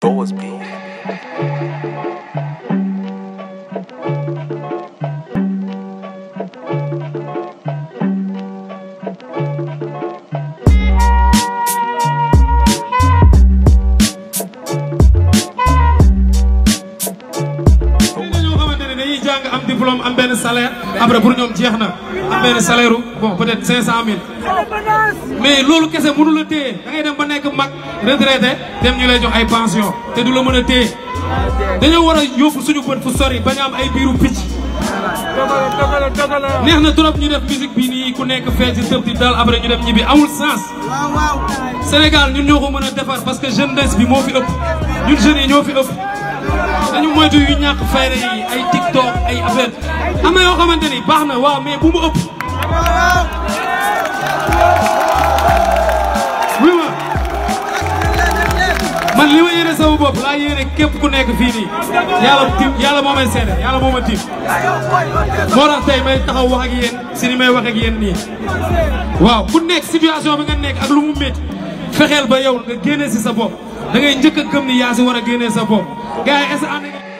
Boas Beat. am diplôme am benn salaire après pour ñoom jeex na am benn salaire bon peut-être 500 000 mais loolu kese mënu la téye da ngay dem ba nekk mag retraité dem ñu lay jox ay pension te du la mën a téye dañoo war a yóbbu suñu bët fu sori bañ a am ay biiru picc. neex na trop ñu def musique bi nii ku nekk fee ci tëb di dal après ñu dem ñibbi amul sens. Sénégal ñun ñoo ko mën a defar parce que jeunesse bi moo fi ëpp ñun jeunes yi ñoo fi ëpp. dañu moytu yu ñàkk fayda yi ay TikTok ay affaire am na yoo xamante ni baax na waaw mais bu mu ëpp. oui man li ma yéene sama bopp laa yéene képp ku nekk fii nii yàlla moo may seede yàlla moo ma tiim. moo tax tey may taxaw wax ak yéen si ni may wax ak yéen nii waaw ku nekk situation bi nga nekk ak lu mu métti fexeel ba yow nga génnee si sa bopp da ngay njëkk a gëm ni yaa si war a génnee sa bopp. gars yi est-ce que